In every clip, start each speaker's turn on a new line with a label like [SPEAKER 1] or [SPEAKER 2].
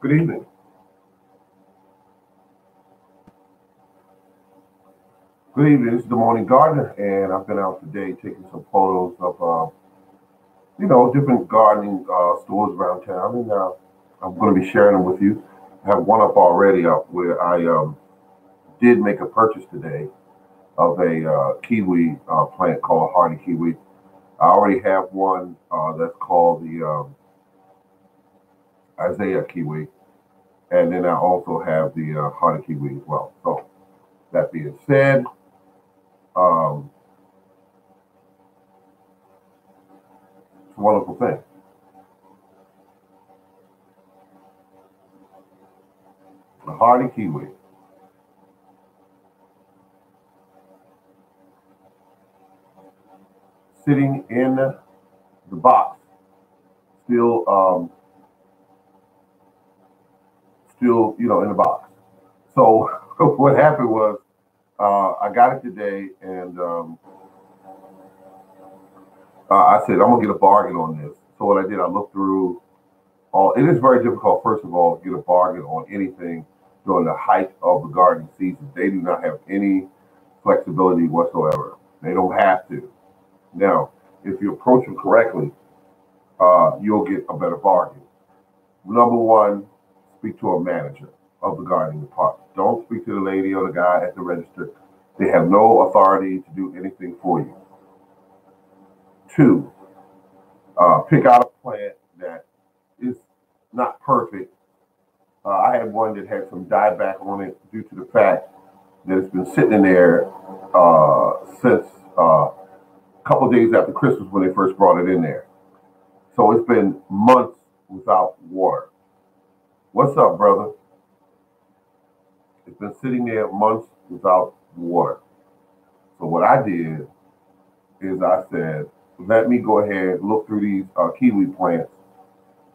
[SPEAKER 1] Good evening. Good evening. This is the Morning Gardener, and I've been out today taking some photos of, different gardening stores around town, and I'm going to be sharing them with you. I have one up already up where I did make a purchase today of a kiwi plant called hardy kiwi. I already have one that's called the Isaiah kiwi, and then I also have the hardy kiwi as well. So that being said, um, it's a wonderful thing. The hardy kiwi. Sitting in the box, still, in the box. So what happened was I got it today, and I said I'm gonna get a bargain on this. So what I did, I looked through all. It is very difficult, first of all, to get a bargain on anything during the height of the gardening season. They do not have any flexibility whatsoever. They don't have to. Now, if you approach them correctly, you'll get a better bargain. Number one, speak to a manager of the gardening department. Don't speak to the lady or the guy at the register. They have no authority to do anything for you. Two, pick out a plant that is not perfect. I had one that had some dieback on it due to the fact that it's been sitting in there since a couple of days after Christmas when they first brought it in there. So it's been months without water. What's up, brother? It's been sitting there months without water. So what I did is I said, let me go ahead and look through these kiwi plants.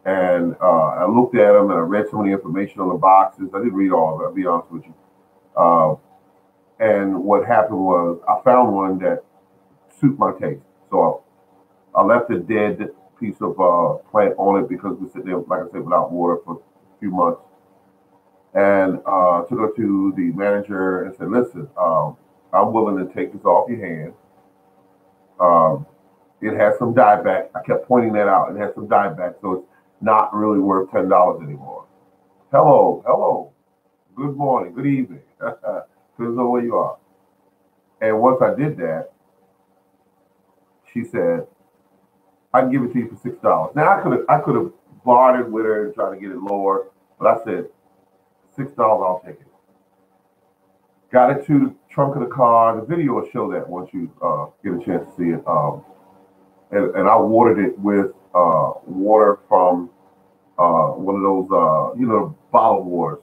[SPEAKER 1] And I looked at them and I read some of the information on the boxes. I didn't read all of it, I'll be honest with you. And what happened was I found one that suited my taste. So I left a dead piece of plant on it because we sit there, like I said, without water for a few months. And took it to the manager and said, listen, I'm willing to take this off your hand. It has some dieback. I kept pointing that out. It has some dieback, so it's not really worth $10 anymore. Hello. Good morning, good evening. Depends on where you are. And once I did that, she said, I can give it to you for $6. Now I could have bartered with her and tried to get it lower, but I said $6, I'll take it. Got it to the trunk of the car. The video will show that once you get a chance to see it. And I watered it with water from one of those, bottled waters.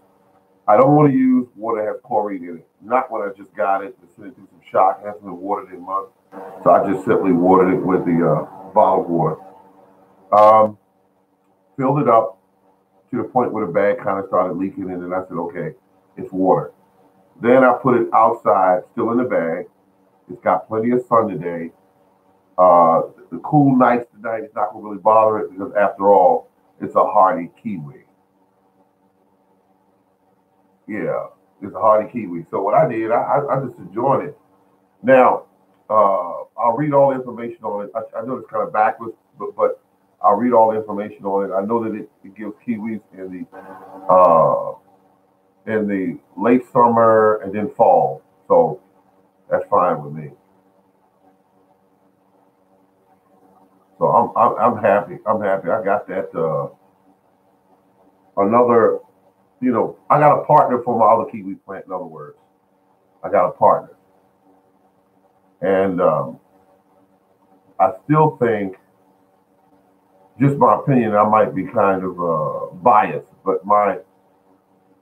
[SPEAKER 1] I don't want to use water that has chlorine in it. Not when I just got it. It's going through some shock. It hasn't been watered in months. So I just simply watered it with the bottled water. Filled it up to the point where the bag kind of started leaking, and then I said, okay, it's water. Then I put it outside, still in the bag. It's got plenty of sun today. The cool nights tonight is not going to really bother it because, after all, it's a hardy kiwi. Yeah, it's a hardy kiwi. So what I did, I just enjoyed it. Now, I'll read all the information on it. I know it's kind of backwards, but I'll read all the information on it. I know that it gives kiwis in the late summer and then fall. So that's fine with me. So I'm happy. I'm happy. I got that. Another, I got a partner for my other kiwi plant. In other words, I got a partner, and I still think, just my opinion, I might be kind of biased, but my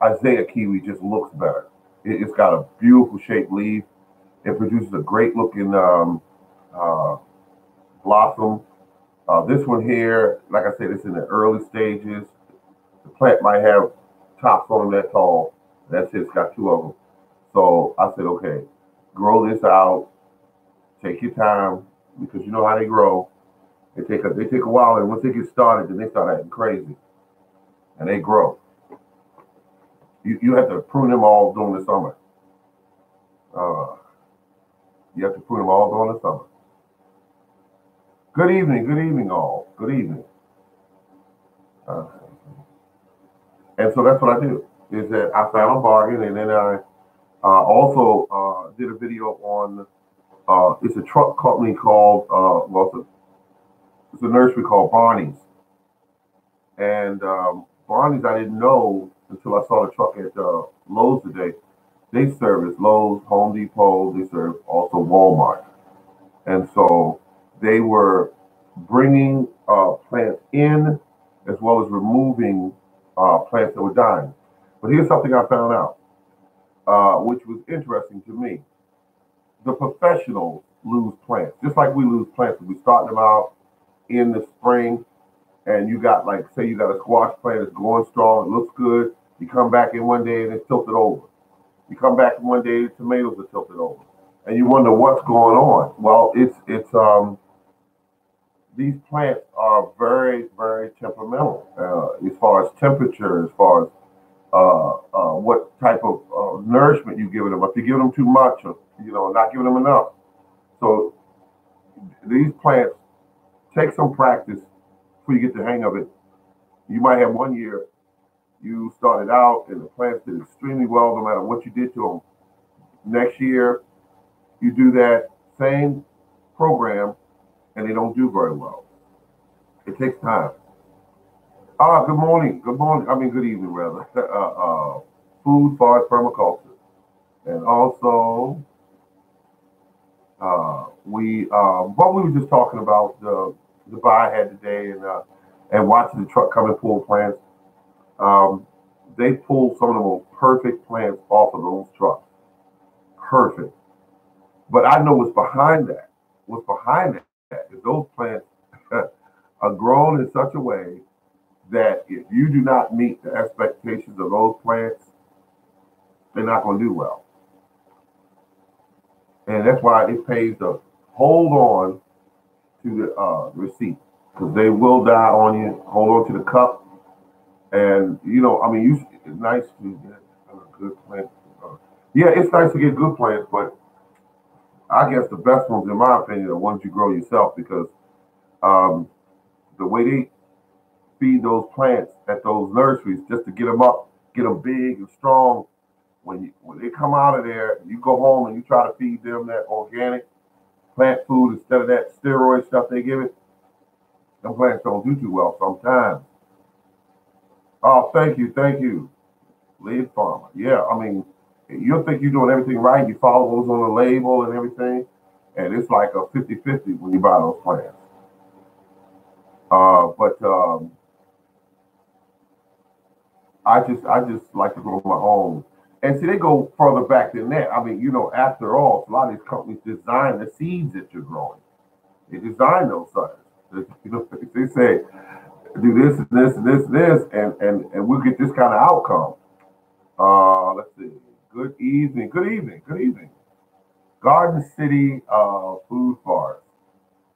[SPEAKER 1] Isaiah kiwi just looks better. It's got a beautiful shaped leaf. It produces a great looking blossom. This one here, like I said, it's in the early stages. The plant might have tops on them that tall. That's it. It's got two of them. So I said, okay, grow this out. Take your time, because you know how they grow. They take a while, and once they get started, then they start acting crazy, and they grow. You have to prune them all during the summer. You have to prune them all during the summer. Good evening, all. Good evening. And so that's what I do. Is that I found a bargain, and then I also did a video on. It's a truck company called it's a nursery called Barney's, and Barney's I didn't know until I saw the truck at Lowe's today. They service Lowe's, Home Depot. They serve also Walmart, and so they were bringing plants in as well as removing plants that were dying. But here's something I found out, which was interesting to me. The professionals lose plants, just like we lose plants. We start them out in the spring, and you got, like, say you got a squash plant that's going strong, it looks good. You come back in one day and it's tilted over. You come back in one day, the tomatoes are tilted over, and you wonder what's going on. Well, it's these plants are very, very temperamental as far as temperature, as far as what type of nourishment you give them. If you give them too much, or not giving them enough. So these plants take some practice before you get the hang of it. You might have one year you started out and the plants did extremely well, no matter what you did to them. Next year you do that same program and they don't do very well. It takes time. Good morning. Good morning. I mean, good evening, rather. Food, forest, permaculture. And also, we were just talking about the buy I had today and watching the truck come and pull plants. They pulled some of the most perfect plants off of those trucks. Perfect. But I know what's behind that. What's behind that is those plants are grown in such a way that if you do not meet the expectations of those plants, they're not going to do well. And that's why it pays to hold on to the receipt, because they will die on you. Hold on to the cup. And, it's nice to get a good plant. Yeah, it's nice to get good plants, but I guess the best ones, in my opinion, are ones you grow yourself, because the way they feed those plants at those nurseries, just to get them up, get them big and strong, when they come out of there, you go home and you try to feed them that organic plant food instead of that steroid stuff they give it, them plants don't do too well sometimes. Oh, thank you. Lead farmer. Yeah, you'll think you're doing everything right. You follow those on the label and everything, and it's like a 50-50 when you buy those plants. But I just like to grow my own. And see, they go further back than that. After all, a lot of these companies design the seeds that you're growing. They design those suckers. They say, do this and this and this and this, and we'll get this kind of outcome. Let's see. Good evening. Garden City Food Forest.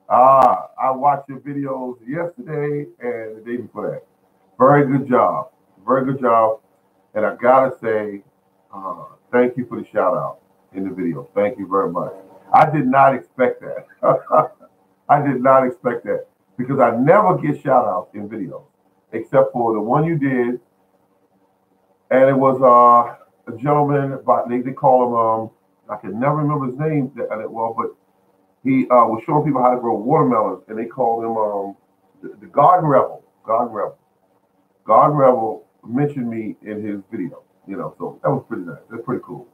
[SPEAKER 1] I watched your videos yesterday and the day before that. Very good job. And I gotta say, thank you for the shout out in the video. Thank you very much. I did not expect that. I did not expect that, because I never get shout outs in videos, except for the one you did. And it was a gentleman, they call him, I can never remember his name that well, but he was showing people how to grow watermelons, and they called him the Garden Rebel. Garden Rebel mentioned me in his video, so that was pretty nice. That's pretty cool.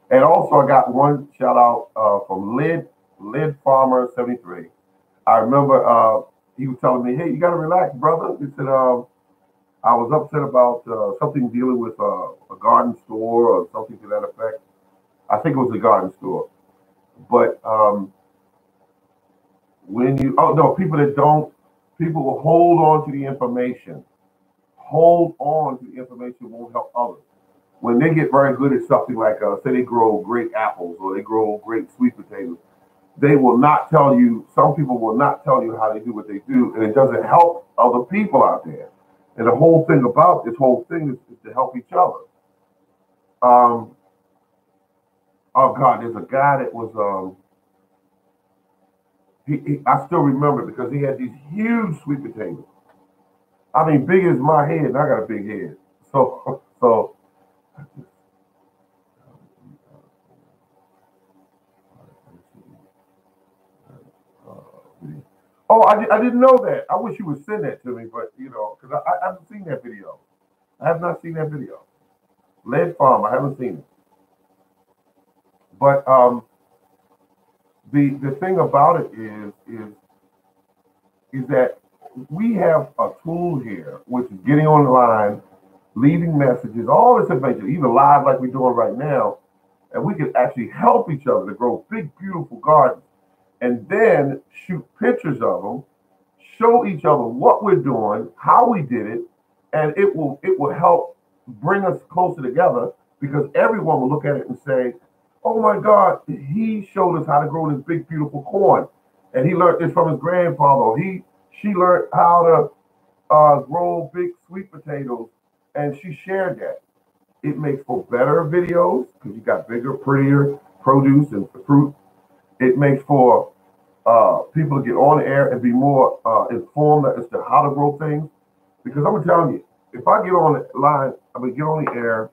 [SPEAKER 1] And also I got one shout out from Lid Farmer 73. I remember he was telling me, hey, you got to relax, brother. He said, I was upset about something dealing with a garden store or something to that effect. I think it was a garden store. But people will hold on to the information. Hold on to the information won't help others. When they get very good at something like, say they grow great apples or they grow great sweet potatoes, they will not tell you, some people will not tell you how they do what they do, and it doesn't help other people out there. And the whole thing about this whole thing is to help each other. Um, oh God, there's a guy that was I still remember because he had these huge sweet potatoes. I mean, big as my head, and I got a big head. So oh, I didn't know that. I wish you would send that to me, but because I haven't seen that video. I have not seen that video. Lead Farm, I haven't seen it. But the thing about it is that we have a tool here, which is getting online, leaving messages, all this information, even live like we're doing right now, and we can actually help each other to grow big, beautiful gardens, and then shoot pictures of them, show each other what we're doing, how we did it, and it will help bring us closer together because everyone will look at it and say, "Oh my God, he showed us how to grow this big, beautiful corn, and he learned this from his grandfather. Or she learned how to grow big sweet potatoes, and she shared that." It makes for better videos because you got bigger, prettier produce and fruit. It makes for people to get on the air and be more informed as to how to grow things. Because I'm telling you, if I get on the line, I mean, get on the air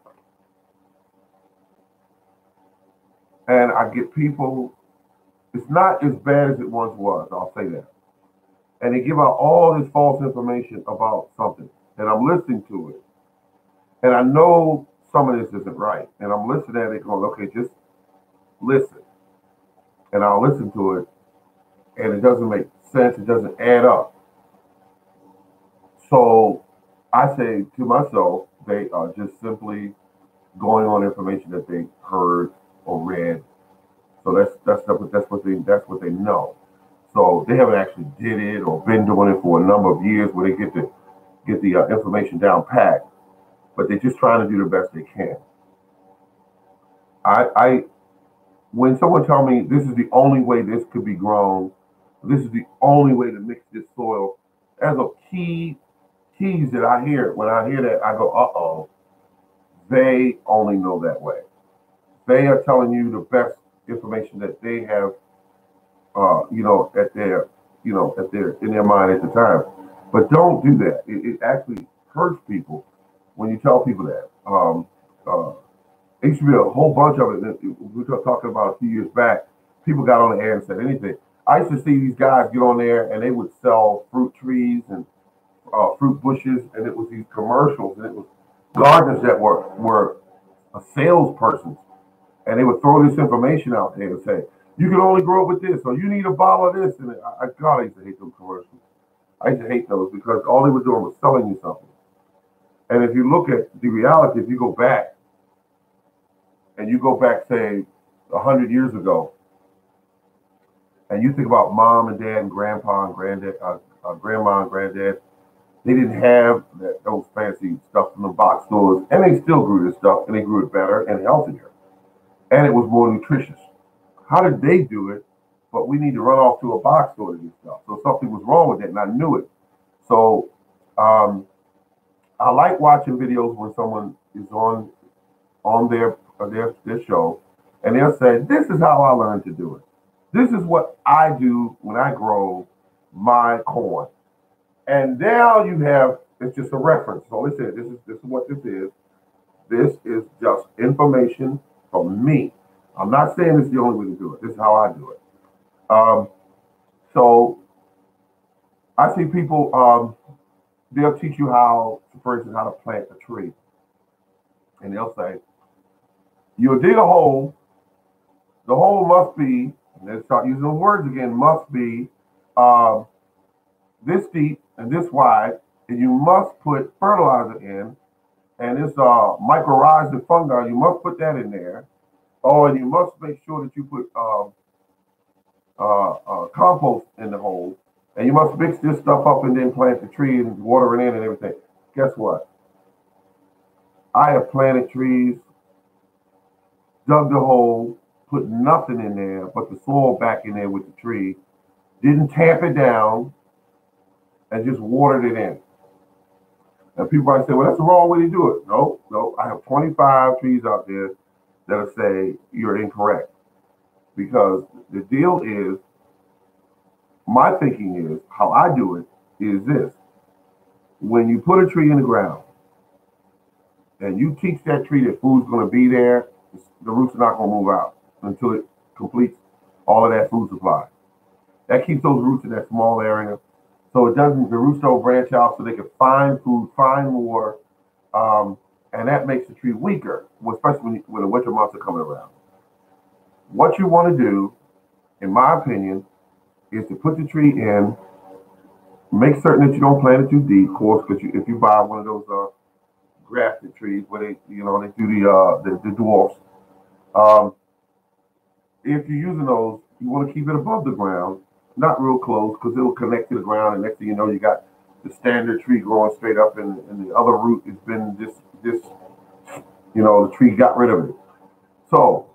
[SPEAKER 1] and I get people, it's not as bad as it once was, I'll say that. And they give out all this false information about something, and I'm listening to it. And I know some of this isn't right. And I'm listening at it going, okay, just listen. And I'll listen to it, and it doesn't make sense. It doesn't add up. So I say to myself, they are just simply going on information that they heard or read. So that's what they know. So they haven't actually did it or been doing it for a number of years where they get the information down pat, but they're just trying to do the best they can. I when someone tell me this is the only way this could be grown, this is the only way to mix this soil, as a keys that I hear. When I hear that, I go, uh-oh, they only know that way. They are telling you the best information that they have, at their in their mind at the time. But don't do that. It actually hurts people when you tell people that. It used to be a whole bunch of it. We were talking about a few years back. People got on the air and said anything. I used to see these guys get on there and they would sell fruit trees and fruit bushes, and it was these commercials, and it was gardeners that were salespersons, and they would throw this information out there and say, "You can only grow it with this," or "You need a bottle of this." And God, I used to hate those commercials. I used to hate those because all they were doing was selling you something. And if you look at the reality, if you go back and you go back, say, 100 years ago, and you think about mom and dad and grandpa and granddad, grandma and granddad, they didn't have those fancy stuff in the box stores, and they still grew this stuff, and they grew it better and healthier, and it was more nutritious. How did they do it? But we need to run off to a box store to get stuff. So something was wrong with it, and I knew it. So um, I like watching videos when someone is on their show, and they'll say, "This is how I learned to do it. This is what I do when I grow my corn." And now you have it's just a reference. So they said this is what this is. This is just information from me. I'm not saying it's the only way to do it. This is how I do it. Um, so I see people. They'll teach you how, for instance, how to plant a tree, and they'll say you'll dig a hole. The hole must be, and they start using those words again. Must be um, this deep and this wide, and you must put fertilizer in, and this mycorrhizal fungi. You must put that in there. Oh, and you must make sure that you put compost in the hole, and you must mix this stuff up and then plant the tree and water it in and everything. Guess what? I have planted trees, dug the hole, put nothing in there but the soil back in there with the tree, didn't tamp it down, and just watered it in. And people might say, well, that's the wrong way to do it. No, no. I have 25 trees out there that'll say you're incorrect. Because the deal is, my thinking is, how I do it is this. When you put a tree in the ground and you teach that tree that food's going to be there, the roots are not going to move out until it completes all of that food supply. That keeps those roots in that small area. So it doesn't, the roots don't branch out so they can find food, find water, and that makes the tree weaker, especially when the winter months are coming around. What you want to do, in my opinion, is to put the tree in, make certain that you don't plant it too deep, of course, because if you buy one of those grafted trees where they do the dwarfs, if you're using those, you want to keep it above the ground, not real close, because it will connect to the ground, and next thing you know, you got the standard tree growing straight up, and the other root has been the tree got rid of it. So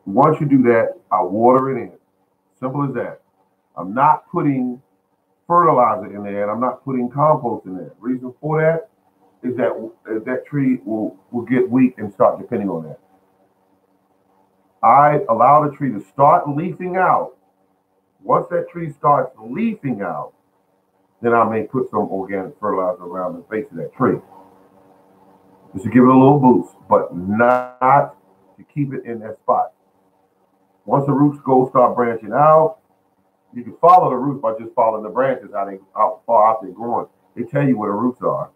[SPEAKER 1] once you do that, I water it in. Simple as that. I'm not putting fertilizer in there, and I'm not putting compost in there. Reason for that is that tree will get weak and start depending on that. I allow the tree to start leafing out. Once that tree starts leafing out, then I may put some organic fertilizer around the base of that tree, just to give it a little boost, but not to keep it in that spot. Once the roots start branching out, you can follow the roots by just following the branches, how far out they're growing. They tell you where the roots are.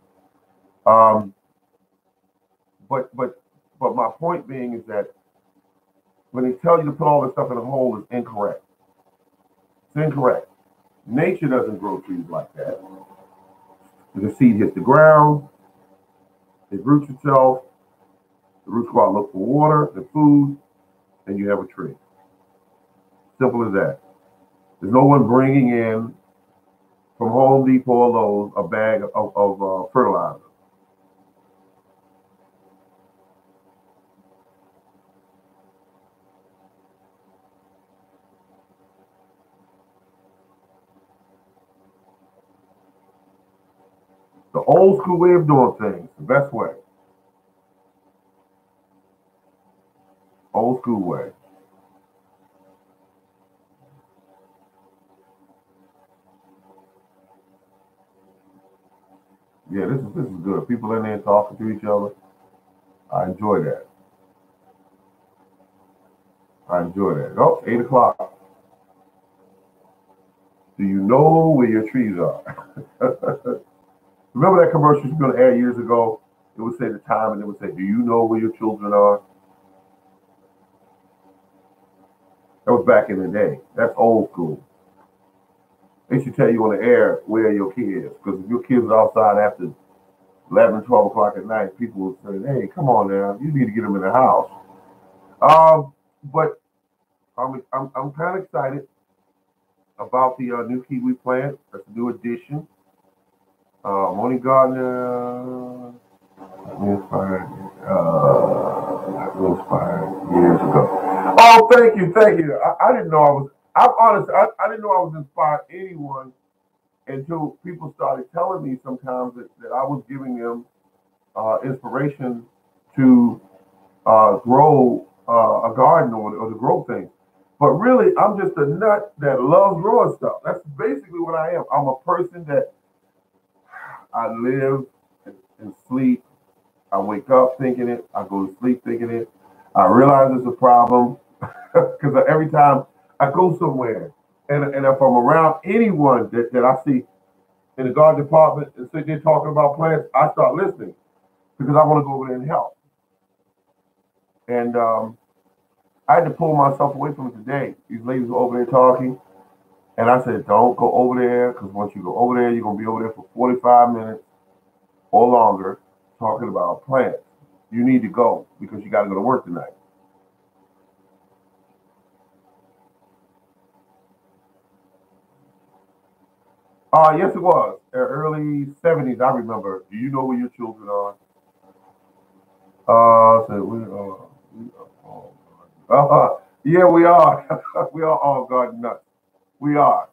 [SPEAKER 1] But my point being is that when they tell you to put all this stuff in a hole, it's incorrect. It's incorrect. Nature doesn't grow trees like that. The seed hits the ground, it roots itself, the roots go out and look for water and food, and you have a tree. Simple as that. There's no one bringing in from Home Depot or Lowe's a bag of fertilizer. The old school way of doing things, the best way. Old school way. Yeah, this is good. People in there talking to each other. I enjoy that. Oh, 8 o'clock. Do you know where your trees are? Remember that commercial you going to air years ago? It would say the time, and it would say, do you know where your children are? That was back in the day. That's old school. They should tell you on the air where your kid is. Because if your kid's outside after 11, 12 o'clock at night, people will say, hey, come on now, you need to get them in the house. But I'm kind of excited about the new kiwi plant. That's a new addition. Morning Gardener inspired years ago. Oh, thank you. I didn't know I'm honest. I didn't know I was inspired anyone until people started telling me sometimes that I was giving them inspiration to grow a garden or to grow things. But really, I'm just a nut that loves growing stuff. That's basically what I am. I'm a person that I live and sleep. I wake up thinking it. I go to sleep thinking it. I realize it's a problem because every time I go somewhere and if I'm around anyone that I see in the garden department and they're talking about plants, I start listening because I want to go over there and help. And I had to pull myself away from it today. These ladies were over there talking. And I said, don't go over there, because once you go over there, you're going to be over there for 45 minutes or longer talking about plants. You need to go because you got to go to work tonight. Yes, it was. Early 70s, I remember. Do you know where your children are? Yeah, we are. We are all garden nuts. We are.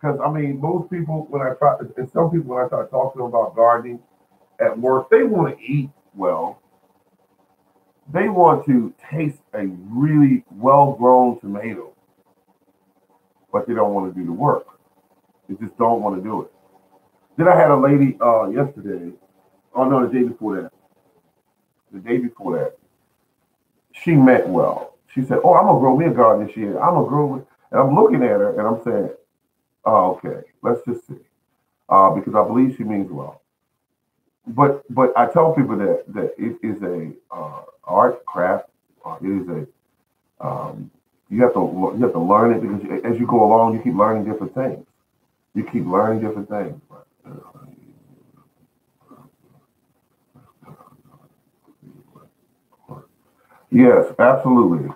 [SPEAKER 1] Because I mean, most people when I try, and some people when I start talking to them about gardening at work, they want to eat well. They want to taste a really well-grown tomato, but they don't want to do the work. They just don't want to do it. Then I had a lady yesterday. Oh no, the day before that. The day before that, she meant well. She said, "Oh, I'm gonna grow me a garden this year. I'm gonna grow it." And I'm looking at her and I'm saying, "Oh, okay. Let's just see," because I believe she means well. But I tell people that it is a art craft. It is a you have to learn it because as you go along, you keep learning different things. You keep learning different things. Yes, absolutely.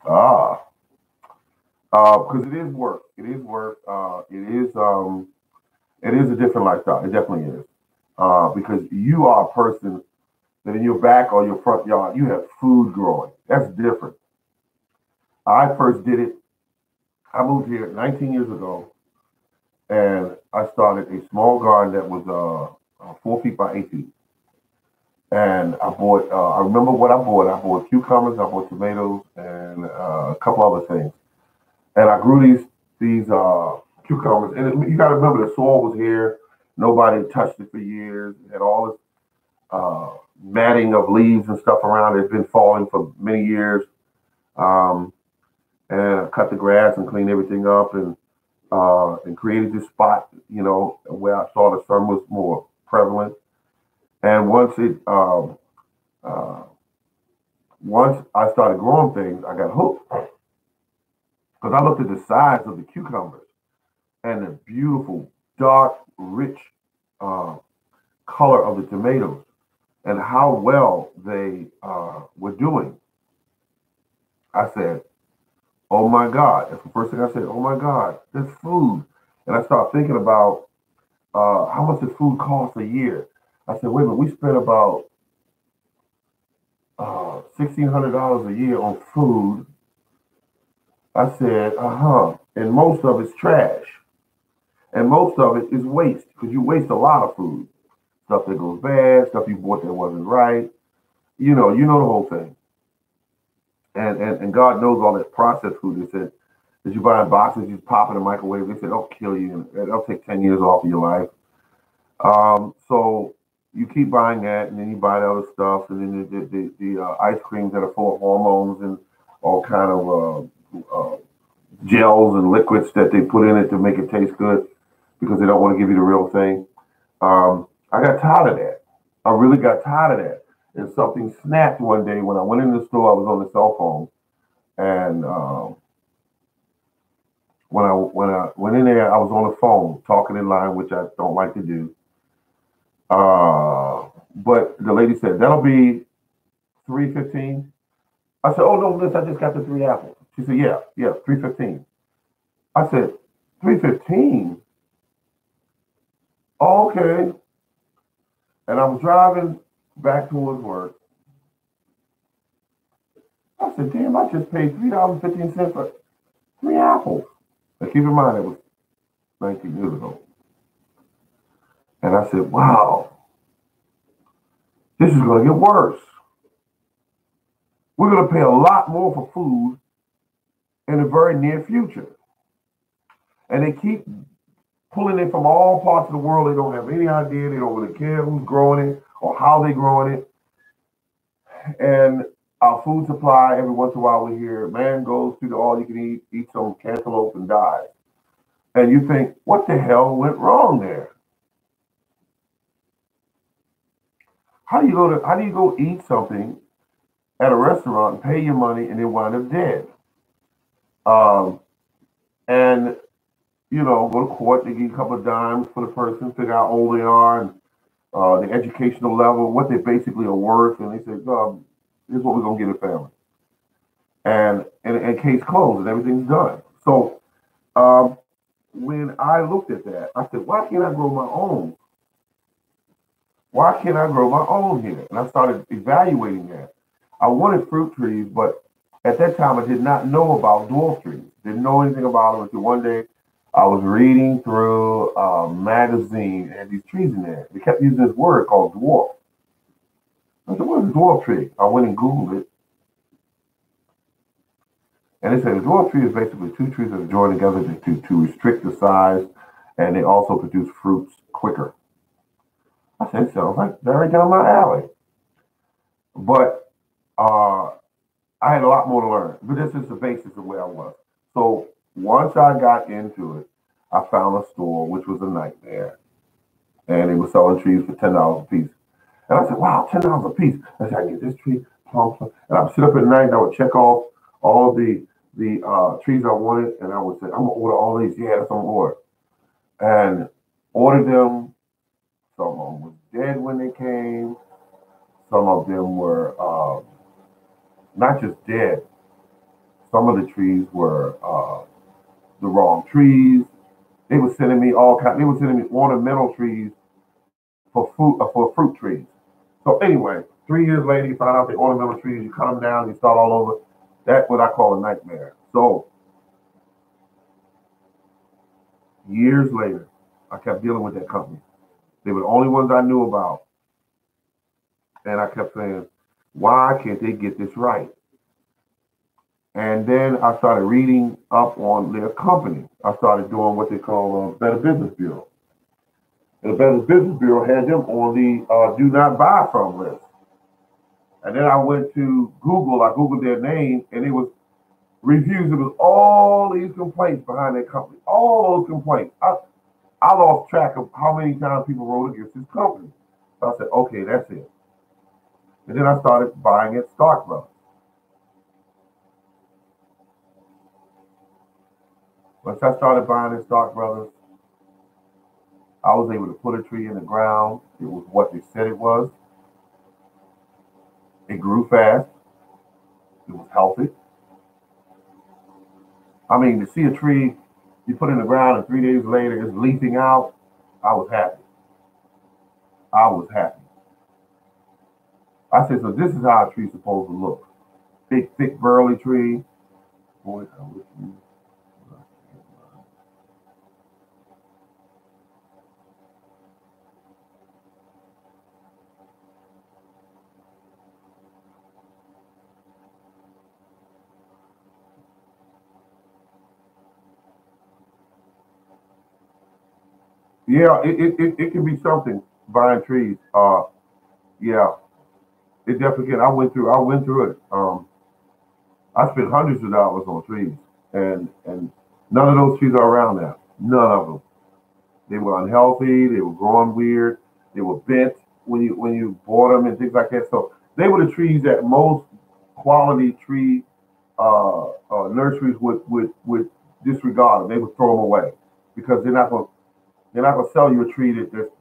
[SPEAKER 1] Ah, because it is work. It is work. It is a different lifestyle. It definitely is. Because you are a person that in your back or your front yard, you have food growing. That's different. I first did it. I moved here 19 years ago, and I started a small garden that was 4 feet by 8 feet. And I bought. I remember what I bought. I bought cucumbers. I bought tomatoes and a couple other things. And I grew these cucumbers. And you got to remember the soil was here. Nobody touched it for years. It had all this matting of leaves and stuff around. It's been falling for many years. Um, and I cut the grass and cleaned everything up and created this spot, where I saw the sun was more prevalent. And uh, once I started growing things, I got hooked because I looked at the size of the cucumbers and the beautiful, dark, rich uh, color of the tomatoes and how well they were doing. I said, "Oh my God!" That's the first thing I said. "Oh my God, that's food." And I started thinking about how much does food cost a year. I said, "Wait a minute, we spend about $1,600 a year on food." I said, "Uh huh," and most of it's trash, and most of it is waste because you waste a lot of food, stuff that goes bad, stuff you bought that wasn't right. You know the whole thing. And God knows all that processed food. They said that you buy in boxes, you pop in the microwave. They said it'll kill you, and it'll take 10 years off of your life. So you keep buying that, and then you buy the other stuff, and then the ice creams that are full of hormones and all kind of gels and liquids that they put in it to make it taste good because they don't want to give you the real thing. I got tired of that. I really got tired of that. And something snapped one day when I went in the store. I was on the cell phone, and when I went in there, I was on the phone talking in line, which I don't like to do. But the lady said that'll be 315. I said, "Oh no, Liz, I just got the three apples." She said, "Yeah, yeah, 315." I said, "315? Oh, okay." And I was driving back towards work. I said, "Damn, I just paid $3.15 for three apples." Now keep in mind it was 19 years ago. And I said, "Wow, this is going to get worse. We're going to pay a lot more for food in the very near future." And they keep pulling it from all parts of the world. They don't have any idea. They don't really care who's growing it or how they're growing it. And our food supply, every once in a while we hear, man goes to the all you can eat some cantaloupe and dies. And you think, what the hell went wrong there? How do you go eat something at a restaurant and pay your money and then wind up dead? Um, and go to court, they give you a couple of dimes for the person, figure out how old they are and the educational level, what they basically are worth, and they say, "This is what we're gonna get a family," and case closed, and everything's done. So um, when I looked at that, I said, "Why can't I grow my own? Why can't I grow my own here?" And I started evaluating that. I wanted fruit trees, but at that time I did not know about dwarf trees. Didn't know anything about them until one day I was reading through a magazine and had these trees in there. They kept using this word called dwarf. I said, "What is a dwarf tree?" I went and Googled it, and they said a dwarf tree is basically two trees that are joined together to restrict the size, and they also produce fruits quicker. I said, "Sounds like very down my alley." But uh, I had a lot more to learn. But this is the basis of where I was. So once I got into it, I found a store which was a nightmare, and they were selling trees for $10 a piece. And I said, "Wow, $10 a piece." I said, "I can get this tree, plum, plum." And I would sit up at night and I would check off all the trees I wanted, and I would say, "I'm gonna order all these." Yeah, that's on order. And ordered them. Some of them were dead when they came. Some of them were not just dead. Some of the trees were the wrong trees. They were sending me all kinds. They were sending me ornamental trees for fruit trees. So anyway, 3 years later, you find out the ornamental trees. You cut them down. You start all over. That's what I call a nightmare. So years later, I kept dealing with that company. They were the only ones I knew about, and I kept saying, "Why can't they get this right?" And then I started reading up on their company. I started doing what they call a Better Business Bureau. And the Better Business Bureau had them on the do not buy from list. And then I went to Google. I Googled their name, and it was reviews. It was all these complaints behind their company. All those complaints. I lost track of how many times people wrote against this company. So I said, "Okay, that's it." And then I started buying at Stark Brothers. Once I started buying at Stark Brothers, I was able to put a tree in the ground. It was what they said it was. It grew fast. It was healthy. I mean, to see a tree you put in the ground and 3 days later it's leafing out, I was happy. I was happy. I said, "So this is how a tree's supposed to look. Big, thick, burly tree." Boy, I wish you. Yeah, it can be something buying trees. Yeah, it definitely can. I went through it. I spent hundreds of dollars on trees, and none of those trees are around now. None of them. They were unhealthy. They were growing weird. They were bent when you bought them and things like that. So they were the trees that most quality tree nurseries would disregard them. They would throw them away because they're not gonna sell you a tree that's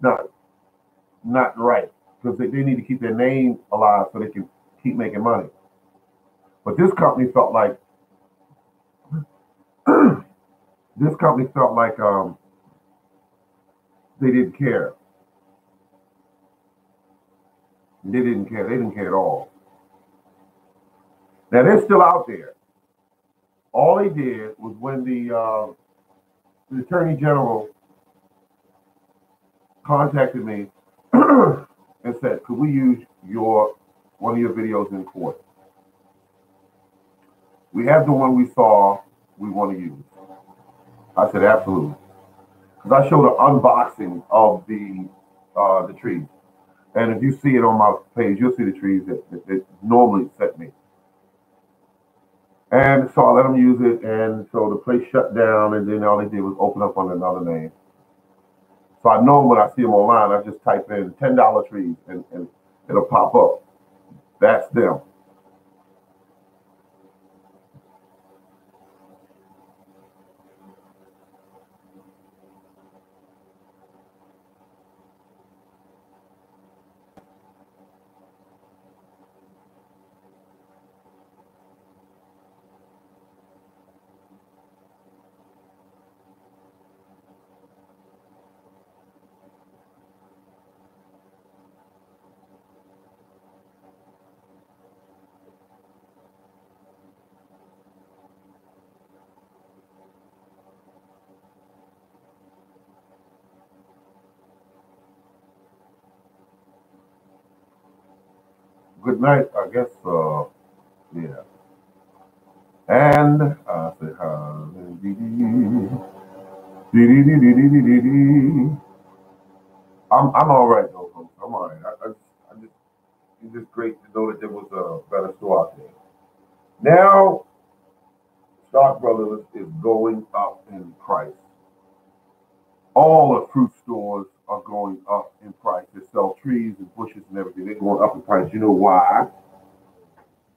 [SPEAKER 1] not right because they need to keep their name alive so they can keep making money. But this company felt like they didn't care. They didn't care. They didn't care at all. Now they're still out there. All they did was when the attorney general contacted me and said, "Could we use your one of your videos in court? We have the one we saw. We want to use." I said, "Absolutely," because I showed an unboxing of the trees. And if you see it on my page, you'll see the trees that normally set me. And so I let them use it, and so the place shut down, and then all they did was open up under another name. So I know when I see them online, I just type in $10 trees, and it'll pop up. That's them. good night, I guess. Yeah. And I said, I'm all right though, folks. I'm all right. It's just great to know that there was a better store out there. Now, Stock Brothers is going up in price. All the fruit stores are going up in price. They sell trees and bushes and everything. They're going up in price. You know why?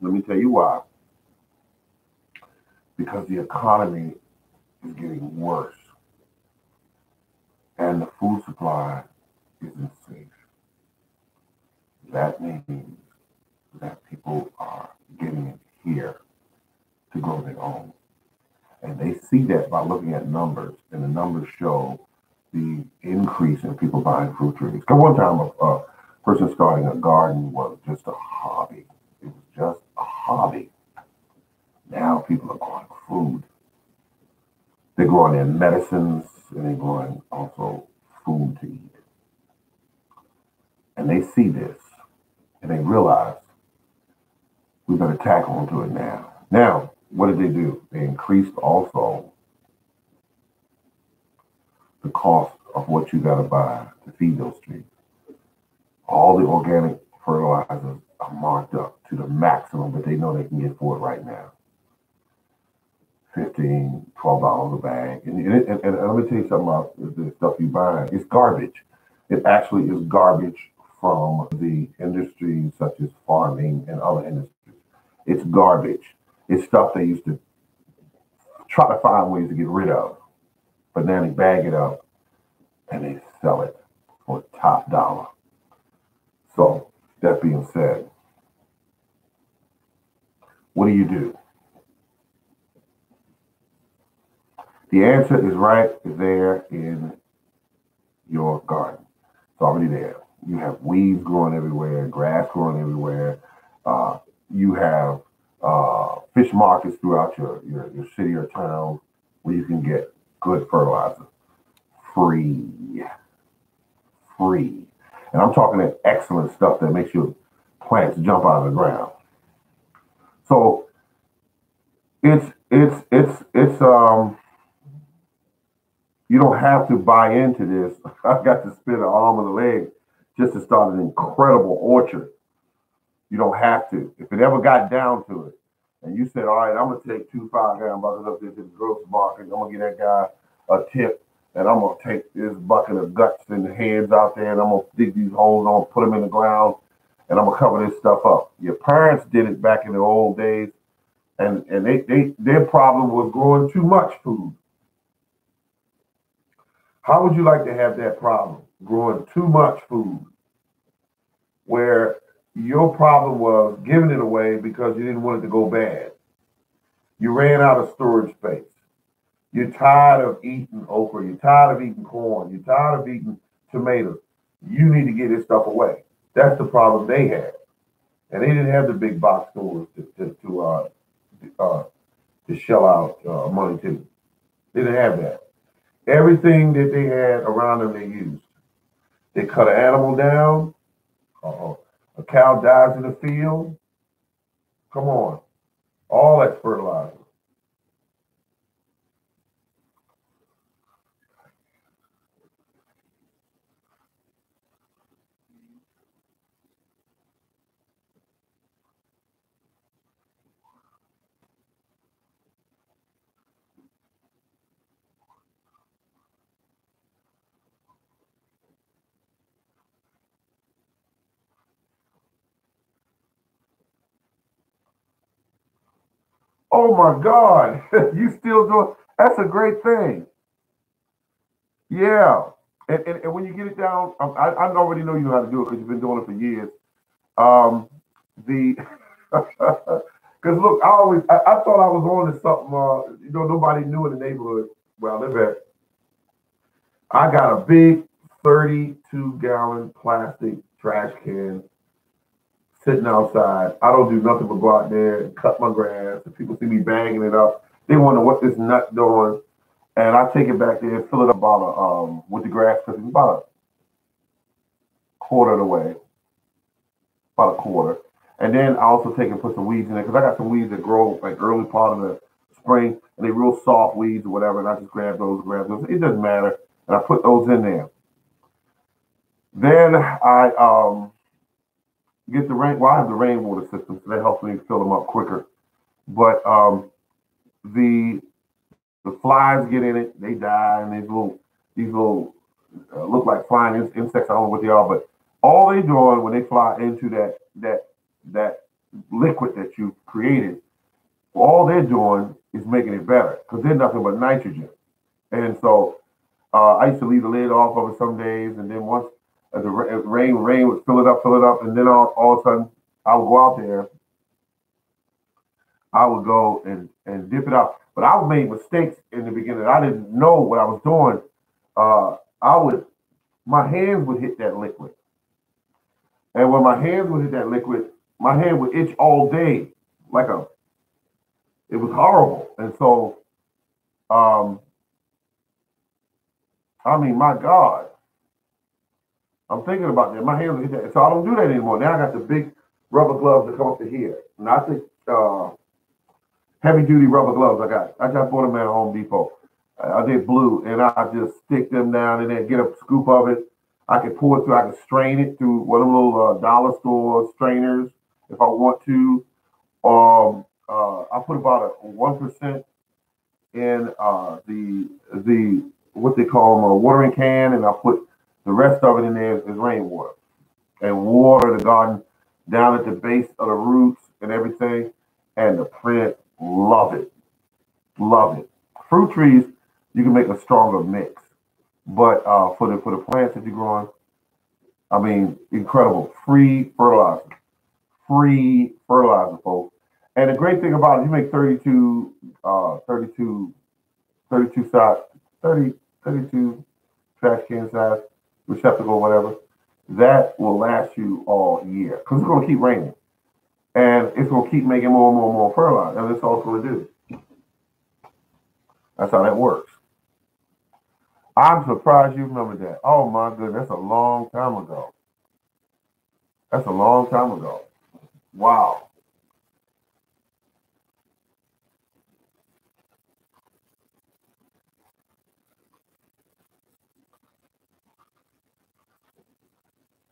[SPEAKER 1] Let me tell you why. Because the economy is getting worse and the food supply isn't safe. That means that people are getting it here to grow their own. And they see that by looking at numbers, and the numbers show the increase in people buying fruit trees. Because one time a person starting a garden was just a hobby. It was just a hobby. Now people are growing food. They're growing their medicines, and they're growing also food to eat. And they see this, and they realize we better tackle into it now. Now, what did they do? They increased also the cost of what you got to buy to feed those trees. All the organic fertilizers are marked up to the maximum that they know they can get for it right now. $15, $12 a bag. And let me tell you something about the stuff you buy. It's garbage. It actually is garbage from the industries such as farming and other industries. It's garbage. It's stuff they used to try to find ways to get rid of. But now they bag it up and they sell it for top dollar. So, that being said, what do? The answer is right there in your garden. It's already there. You have weeds growing everywhere, grass growing everywhere. You have fish markets throughout your city or town where you can get good fertilizer. Free. Free. And I'm talking that excellent stuff that makes your plants jump out of the ground. So it's you don't have to buy into this. I've got to spend an arm and a leg just to start an incredible orchard. You don't have to. If it ever got down to it, and you said, all right, I'm going to take 2 5-gallon buckets up there to the grocery market, I'm going to get that guy a tip, and I'm going to take this bucket of guts and the heads out there, and I'm going to dig these holes, I'm going to put them in the ground, and I'm going to cover this stuff up. Your parents did it back in the old days, and their problem was growing too much food. How would you like to have that problem? Growing too much food, where your problem was giving it away because you didn't want it to go bad. You ran out of storage space. You're tired of eating okra. You're tired of eating corn. You're tired of eating tomatoes. You need to get this stuff away. That's the problem they had. And they didn't have the big box stores to shell out money to. They didn't have that. Everything that they had around them, they used. They cut an animal down. A cow dies in the field. Come on. All that's fertilizer. Oh my God. You still doing that's a great thing. Yeah. And when you get it down, I already know you know how to do it because you've been doing it for years. Um, the because look, I thought I was on to something. Nobody knew in the neighborhood where I live at. I got a big 32-gallon plastic trash can sitting outside. I don't do nothing but go out there and cut my grass. If people see me banging it up, they wonder what this nut doing. And I take it back there and fill it up about with the grass because it's about a quarter of the way, about a quarter. And then I also take and put some weeds in there because I got some weeds that grow like early part of the spring and they real soft weeds or whatever. And I just grab those. It doesn't matter. And I put those in there. Then I get the rain. Well, I have the rainwater system, so that helps me fill them up quicker. But the the flies get in it, they die, and these little look like flying insects. I don't know what they are, but all they doing when they fly into that liquid that you created, all they're doing is making it better because they're nothing but nitrogen. And so I used to leave the lid off of it some days, and then once the rain would fill it up, and then all of a sudden I would go out there, I would go and dip it out. But I made mistakes in the beginning. I didn't know what I was doing. I would My hands would hit that liquid, and when my hands would hit that liquid, my hand would itch all day, like a it was horrible. And so, um, I mean, my God, I'm thinking about that. My hands would hit that, so I don't do that anymore. Now I got the big rubber gloves that come up to here, not the heavy duty rubber gloves. I just bought them at Home Depot. I did blue, and I just stick them down and then get a scoop of it. I can pour it through. I can strain it through one of them little dollar store strainers if I want to. I put about a 1% in the what they call them a watering can, and I put the rest of it in there as rainwater and water the garden down at the base of the roots and everything. And the plant love it, love it. Fruit trees, you can make a stronger mix, but for the plants that you're growing, I mean, incredible. Free fertilizer, folks. And the great thing about it, you make 32 size, 30, 32 trash can size receptacle, whatever. That will last you all year because it's going to keep raining and it's going to keep making more and more and more fertilizer. And that's all it's going to do. That's how that works. I'm surprised you remember that. Oh my goodness, that's a long time ago. That's a long time ago. Wow.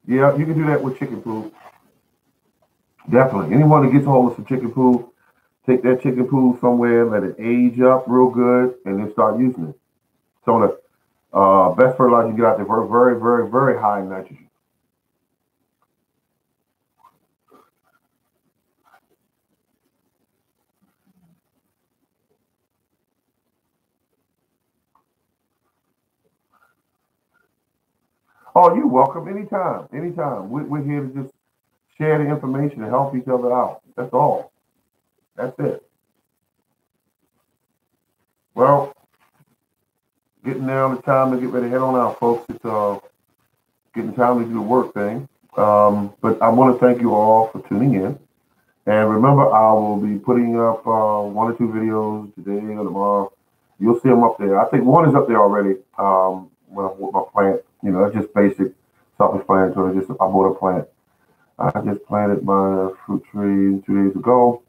[SPEAKER 1] Yeah, you can do that with chicken poop. Definitely. Anyone that gets a hold of some chicken poop, take that chicken poop somewhere, let it age up real good, and then start using it. So the best fertilizer you get out there, very, very, very, very high in nitrogen. Oh, you're welcome. Anytime. Anytime. We're here to just share the information and help each other out. That's all. That's it. Well, getting down the time to get ready to head on out, folks. It's getting time to do the work thing. But I want to thank you all for tuning in. And remember, I will be putting up one or two videos today or tomorrow. You'll see them up there. I think one is up there already. With my plant, that's just basic, self-explanatory. Just I bought a plant. I just planted my fruit tree 2 days ago,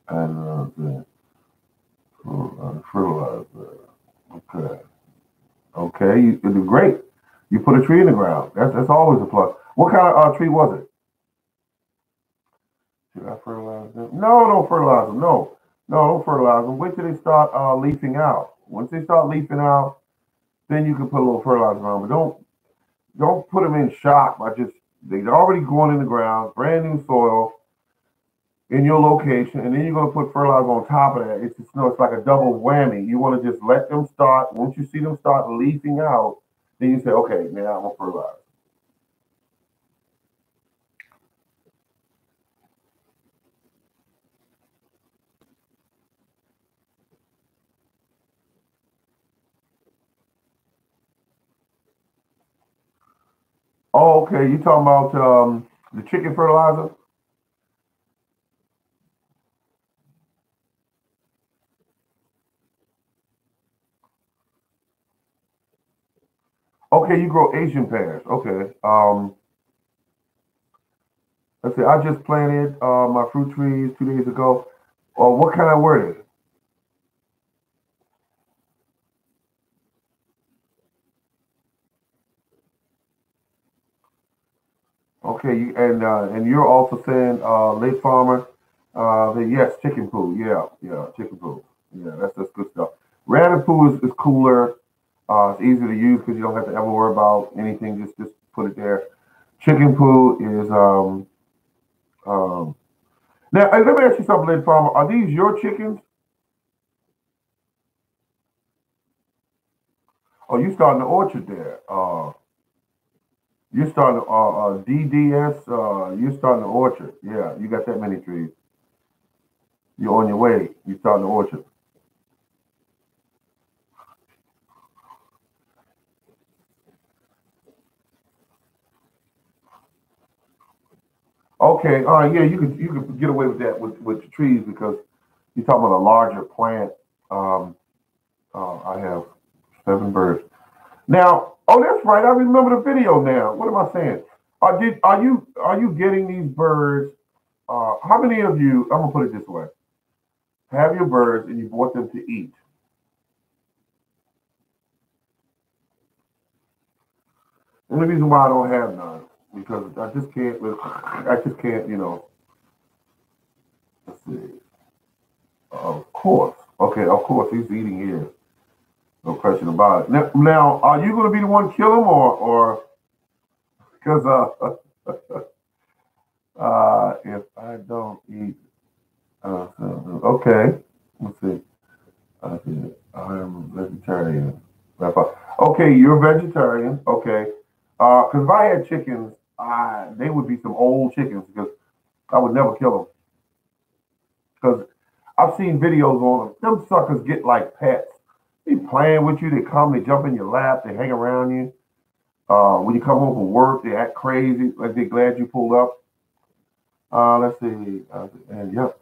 [SPEAKER 1] and the fertilizer. Okay, okay, you did great. You put a tree in the ground. That's always a plus. What kind of tree was it? Should I fertilize them? No, don't fertilize them. No, no, don't fertilize them. Wait till they start leafing out. Once they start leafing out, then you can put a little fertilizer on. But don't put them in shock by just they're already going in the ground, brand new soil in your location, and then you're gonna put fertilizer on top of that. It's just it's like a double whammy. You want to just let them start. Once you see them start leafing out, then you say, okay, now I'm gonna fertilize. Oh, okay. You talking about the chicken fertilizer? Okay, you grow Asian pears. Okay. Let's see. I just planted my fruit trees 2 days ago. What kind of word is it? Okay, and you're also saying, late farmer, that yes, chicken poo. Yeah, yeah, chicken poo. Yeah, that's good stuff. Rabbit poo is cooler. It's easier to use because you don't have to ever worry about anything. Just put it there. Chicken poo is um. Now let me ask you something, late farmer. Are these your chickens? Oh, you starting the orchard there? You starting DDS? You starting the orchard? Yeah, you got that many trees. You're on your way. You starting the orchard. Okay, all right, yeah, you could get away with that with the trees because you're talking about a larger plant. Um, I have 7 birds now. Oh, that's right. I remember the video now. What am I saying? Are you getting these birds? How many of you? I'm gonna put it this way: have your birds and you bought them to eat. The only reason why I don't have none because I just can't. I just can't. Let's see. Of course. Okay. Of course, he's eating here. No question about it. Now, are you going to be the one kill him or because if I don't eat, okay, let's see. I'm vegetarian. Okay, you're vegetarian. Okay, because if I had chickens, they would be some old chickens because I would never kill them because I've seen videos on them. Them suckers get like pets. They playing with you. They come. They jump in your lap. They hang around you. When you come home from work, they act crazy, like they're glad you pulled up. Let's see, and yep,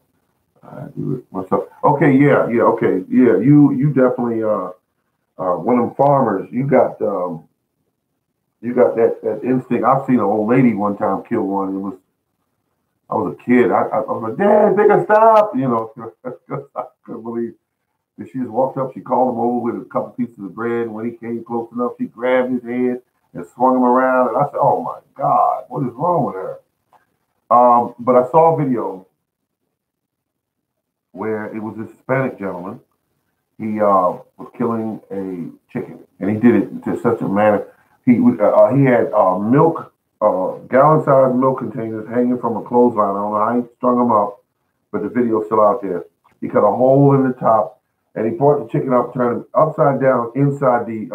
[SPEAKER 1] I do it myself. Okay, yeah, yeah, okay, yeah. You definitely one of them farmers. You got that instinct. I've seen an old lady one time kill one. I was a kid. I was like, Dad, they can stop. I couldn't believe that she just walked up. She called him over with a couple pieces of bread, and when he came close enough, she grabbed his head and swung him around. And I said, "Oh my God, what is wrong with her?" But I saw a video where it was this Hispanic gentleman. He was killing a chicken, and he did it to such a manner. He had milk, gallon-sized milk containers hanging from a clothesline. I don't know how he strung them up, but the video's still out there. He cut a hole in the top, and he brought the chicken up, turned it upside down inside the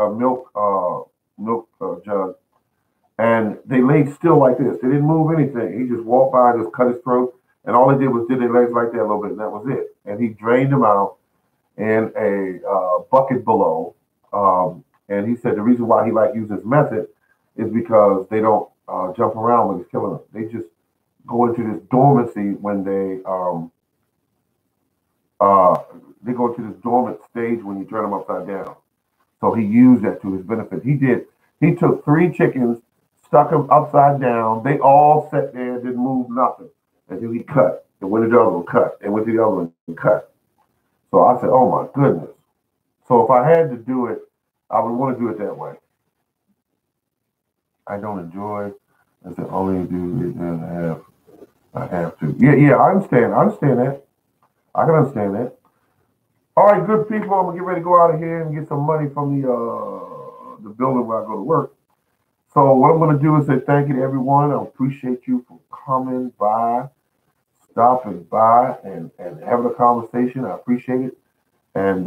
[SPEAKER 1] milk jug, and they laid still like this. They didn't move anything. He just walked by, just cut his throat, and all he did was did their legs like that a little bit, and that was it. And he drained them out in a bucket below. And he said the reason why he liked using this method is because they don't jump around when he's killing them. They just go into this dormancy when uh, they go into this dormant stage when you turn them upside down. So he used that to his benefit. He did. He took 3 chickens, stuck them upside down. They all sat there, didn't move nothing. Until he cut. And went to the other one, cut. And went to the other one, and cut. So I said, oh my goodness. So if I had to do it, I would want to do it that way. I don't enjoy. I said, only do it and I have to. Yeah, yeah, I understand. I understand that. I can understand that. All right, good people. I'm gonna get ready to go out of here and get some money from the building where I go to work. So what I'm gonna do is say thank you to everyone. I appreciate you for coming by, stopping by, and having a conversation. I appreciate it. And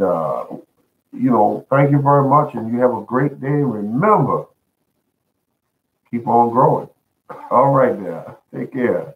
[SPEAKER 1] thank you very much. And you have a great day. Remember, keep on growing. All right, now. Take care.